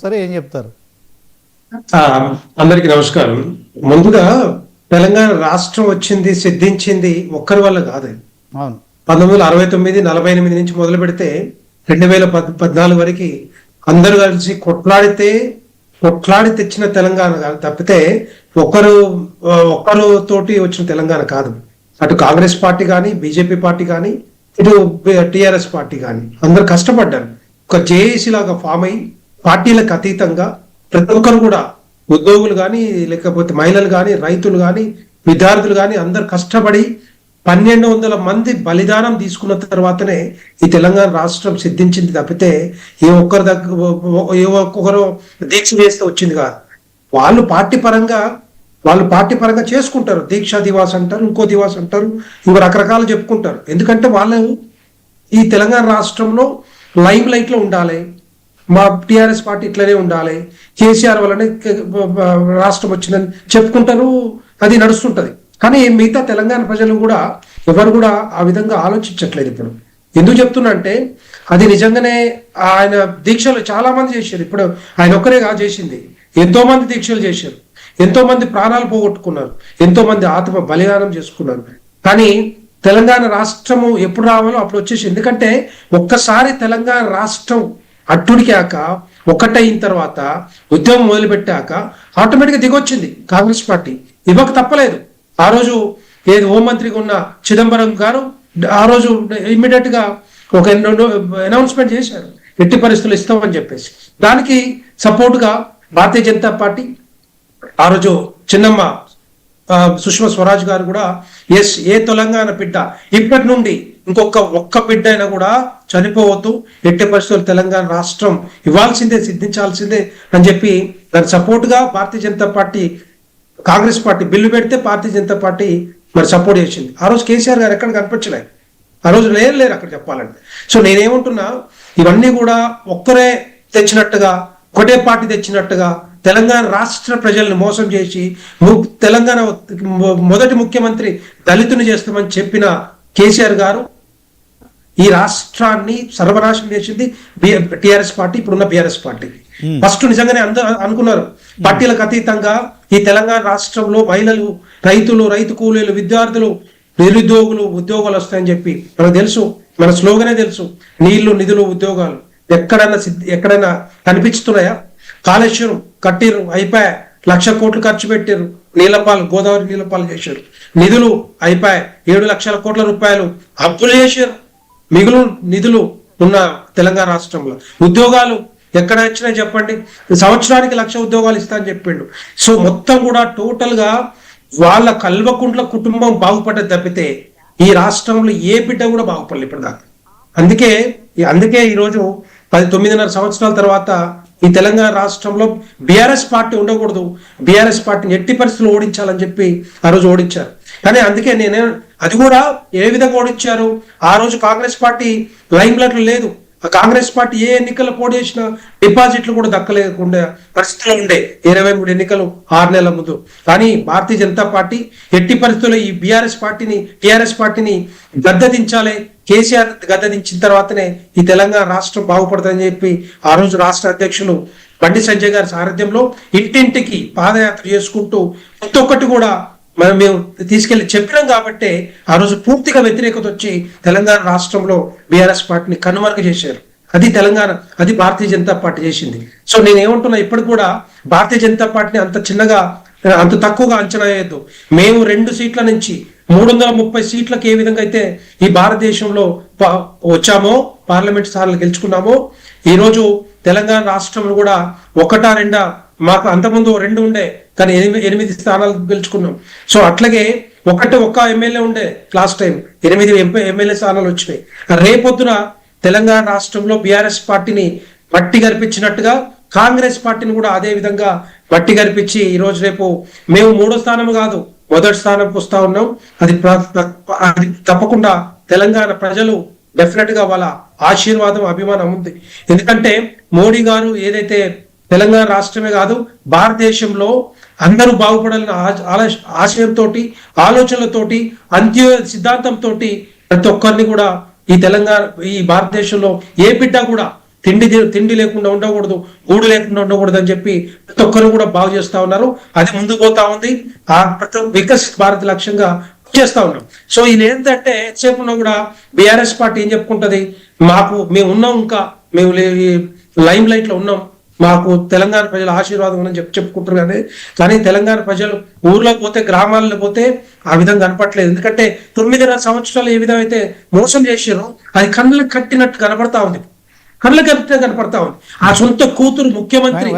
సరే ఏం చెప్తారు? ఆ, అందరికీ నమస్కారం. ముందుగా తెలంగాణ రాష్ట్రం వచ్చింది, సిద్ధించింది ఒక్కరి వల్ల కాదు. అవును. 1969-48 నుంచి మొదలు పెడితే 2014 వరకు అందరూ కలిసి కొట్లాడి తెచ్చిన తెలంగాణ కాదు తప్పితే ఒక్కరు తోటి వచ్చిన తెలంగాణ కాదు. అటు కాంగ్రెస్ పార్టీ కానీ, బీజేపీ పార్టీ కానీ, ఇటు టిఆర్ఎస్ పార్టీ కానీ అందరు కష్టపడ్డారు. ఒక జేఏసీ లాగా ఫామ్ అయి పార్టీలకు అతీతంగా ప్రతి ఒక్కరు కూడా, ఉద్యోగులు కానీ, లేకపోతే మహిళలు కానీ, రైతులు కానీ, విద్యార్థులు కానీ అందరు కష్టపడి 1200 మంది బలిదానం తీసుకున్న తర్వాతనే ఈ తెలంగాణ రాష్ట్రం సిద్ధించింది తప్పితే ఏ ఒక్కొక్కరు దీక్ష చేస్తే వచ్చింది కాదు. వాళ్ళు పార్టీ పరంగా చేసుకుంటారు. దీక్షా దివాస్ అంటారు, ఇంకో దివాస్ అంటారు, ఇంకో రకరకాలు చెప్పుకుంటారు. ఎందుకంటే వాళ్ళు ఈ తెలంగాణ రాష్ట్రంలో లైమ్ లైట్ లో ఉండాలి, మా టిఆర్ఎస్ పార్టీ ఇట్లనే ఉండాలి, కేసీఆర్ వల్లనే రాష్ట్రం వచ్చిందని చెప్పుకుంటారు, అది నడుస్తుంటది. కానీ మిగతా తెలంగాణ ప్రజలు కూడా ఎవరు కూడా ఆ విధంగా ఆలోచించట్లేదు. ఇప్పుడు ఎందుకు చెప్తున్నా అంటే, అది నిజంగానే ఆయన దీక్షలు చాలా మంది చేశారు. ఇప్పుడు ఆయన ఒక్కరే కాదు చేసింది, ఎంతో మంది దీక్షలు చేశారు, ఎంతో మంది ప్రాణాలు పోగొట్టుకున్నారు, ఎంతో మంది ఆత్మ బలిదానం చేసుకున్నారు. కానీ తెలంగాణ రాష్ట్రము ఎప్పుడు రావాలో అప్పుడు వచ్చేసి, ఎందుకంటే ఒక్కసారి తెలంగాణ రాష్ట్రం అట్టుడికాక ఒకటైన తర్వాత ఉద్యమం మొదలుపెట్టాక ఆటోమేటిక్గా దిగొచ్చింది కాంగ్రెస్ పార్టీ. ఇవ్వక తప్పలేదు. ఆ రోజు ఏది హోంమంత్రిగా ఉన్న చిదంబరం గారు ఆ రోజు ఇమ్మీడియట్ గా ఒక అనౌన్స్మెంట్ చేశారు, ఎట్టి పరిస్థితులు ఇస్తామని చెప్పేసి. దానికి సపోర్ట్ గా భారతీయ జనతా పార్టీ ఆ రోజు చిన్నమ్మ సుష్మా స్వరాజ్ గారు కూడా ఏ తెలంగాణ బిడ్డ ఇప్పటి నుండి ఒక్క బిడ్డ అయినా కూడా చనిపోవద్దు, ఎట్టి పరిస్థితులు తెలంగాణ రాష్ట్రం ఇవ్వాల్సిందే, సిద్ధించాల్సిందే అని చెప్పి దాని సపోర్ట్ గా భారతీయ జనతా పార్టీ, కాంగ్రెస్ పార్టీ బిల్లు పెడితే భారతీయ జనతా పార్టీ మరి సపోర్ట్ చేసింది. ఆ రోజు కేసీఆర్ గారు ఎక్కడ కనిపించలేదు, ఆ రోజు లేరు అక్కడ చెప్పాలంటే. సో నేనేమంటున్నా, ఇవన్నీ కూడా ఒక్కరే తెచ్చినట్టుగా, ఒకటే పార్టీ తెచ్చినట్టుగా తెలంగాణ రాష్ట్ర ప్రజల్ని మోసం చేసి తెలంగాణ మొదటి ముఖ్యమంత్రి దళితుని చేస్తామని చెప్పిన కేసీఆర్ గారు ఈ రాష్ట్రాన్ని సర్వనాశనం చేసింది టిఆర్ఎస్ పార్టీ, ఇప్పుడున్న బిఆర్ఎస్ పార్టీ. ఫస్ట్ నిజంగానే అందరూ అనుకున్నారు పార్టీలకు అతీతంగా ఈ తెలంగాణ రాష్ట్రంలో మహిళలు, రైతులు, రైతు కూలీలు, విద్యార్థులు, నిరుద్యోగులు ఉద్యోగాలు వస్తాయని చెప్పి మనకు తెలుసు. మన స్లోగనే తెలుసు, నీళ్లు, నిధులు, ఉద్యోగాలు. ఎక్కడైనా కనిపించుతున్నాయా? కాళేశ్వరం కట్టిర్రు, అయిపోయా, 1,00,000 కోట్లు ఖర్చు పెట్టారు, నీలపాలు, గోదావరి నీలపాలు చేశారు, నిధులు అయిపోయాయి, 7 లక్షల కోట్ల రూపాయలు అప్పులు చేశారు. మిగులు నిధులు ఉన్న తెలంగాణ రాష్ట్రంలో ఉద్యోగాలు ఎక్కడ వచ్చినాయి చెప్పండి? సంవత్సరానికి 1,00,000 ఉద్యోగాలు ఇస్తా అని చెప్పిండు. సో మొత్తం కూడా టోటల్ గా వాళ్ళ కల్వకుంట్ల కుటుంబం బాగుపడ్డది తప్పితే ఈ రాష్ట్రంలో ఏ బిడ్డ కూడా బాగుపడలేదు ఇప్పటిదాకా. అందుకే ఈరోజు 9.5 సంవత్సరాల తర్వాత ఈ తెలంగాణ రాష్ట్రంలో బీఆర్ఎస్ పార్టీ ఉండకూడదు, బీఆర్ఎస్ పార్టీని ఎట్టి పరిస్థితులు ఓడించాలని చెప్పి ఆ రోజు ఓడించారు. కానీ అందుకే అది కూడా ఏ విధంగా ఓడించారు? ఆ రోజు కాంగ్రెస్ పార్టీ లైమ్ లైట్ లేదు. కాంగ్రెస్ పార్టీ ఏ ఎన్నికల్లో పోటీ చేసిన డిపాజిట్లు కూడా దక్కలేకుండా పరిస్థితులు ఉండే 23 ఎన్నికలు 6 నెలల ముందు. కానీ భారతీయ జనతా పార్టీ ఎట్టి పరిస్థితుల్లో ఈ టిఆర్ఎస్ పార్టీని గద్దెదించాలి, కేసీఆర్ గద్దెదించిన తర్వాతనే ఈ తెలంగాణ రాష్ట్రం బాగుపడుతుందని చెప్పి ఆ రోజు రాష్ట్ర అధ్యక్షులు బండి సంజయ్ గారి సారథ్యంలో ఇంటింటికి పాదయాత్ర చేసుకుంటూ ప్రతి ఒక్కటి కూడా మేము తీసుకెళ్లి చెప్పినాం. కాబట్టి ఆ రోజు పూర్తిగా వ్యతిరేకత వచ్చి తెలంగాణ రాష్ట్రంలో బీఆర్ఎస్ పార్టీని కనుమరుగు చేశారు. అది భారతీయ జనతా పార్టీ చేసింది. సో నేనేమంటున్నా, ఇప్పటికి కూడా భారతీయ జనతా పార్టీని అంత తక్కువగా అంచనా వేయద్దు. మేము 2 సీట్ల నుంచి 330 సీట్లకు ఏ విధంగా అయితే ఈ భారతదేశంలో వచ్చామో, పార్లమెంట్ స్థానాలు గెలుచుకున్నామో, ఈ రోజు తెలంగాణ రాష్ట్రంలో కూడా 1-2, మాకు అంతకుముందు 2 ఉండే కానీ 8 స్థానాలు గెలుచుకున్నాం. సో అట్లాగే ఒక్క ఎమ్మెల్యే ఉండే, లాస్ట్ టైం 8 ఎమ్మెల్యే స్థానాలు వచ్చినాయి. రేపొద్దున తెలంగాణ రాష్ట్రంలో బీఆర్ఎస్ పార్టీని మట్టి గర్పించినట్టుగా కాంగ్రెస్ పార్టీని కూడా అదే విధంగా మట్టి గర్పించి ఈ రోజు రేపు మేము 3వ స్థానం కాదు, మొదటి స్థానంకి వస్తా ఉన్నాం. అది తప్పకుండా తెలంగాణ ప్రజలు డెఫినెట్ గా వాళ్ళ ఆశీర్వాదం, అభిమానం ఉంది. ఎందుకంటే మోడీ గారు ఏదైతే తెలంగాణ రాష్ట్రమే కాదు భారతదేశంలో అందరూ బాగుపడాలని ఆశయంతో, ఆలోచనలతోటి, అంత్యోదయ సిద్ధాంతంతో ప్రతి ఒక్కరిని కూడా ఈ భారతదేశంలో ఏ బిడ్డ కూడా తిండి లేకుండా ఉండకూడదు, గూడు లేకుండా ఉండకూడదు అని చెప్పి ప్రతి ఒక్కరు కూడా బాగు చేస్తా ఉన్నారు. అది ముందుకు పోతా ఉంది. ఆ వికసిత్ భారత్ లక్ష్యంగా చేస్తా ఉన్నాం. సో ఇది ఏంటంటే ఎంతసేపు ఉన్నా కూడా బీఆర్ఎస్ పార్టీ ఏం చెప్పుకుంటది, మేము ఉన్నాం, ఇంకా మేము లైమ్ లైట్ లో ఉన్నాం, మాకు తెలంగాణ ప్రజల ఆశీర్వాదం అని చెప్పుకుంటారు. కానీ తెలంగాణ ప్రజలు ఊర్లో పోతే, గ్రామాల్లో పోతే ఆ విధంగా కనపట్లేదు. ఎందుకంటే 9.5 సంవత్సరాలు ఏ విధంగా అయితే మోసం చేసారో అది కళ్ళకు కట్టినట్టు కనపడతా ఉంది. ఆ సొంత కూతురు ముఖ్యమంత్రి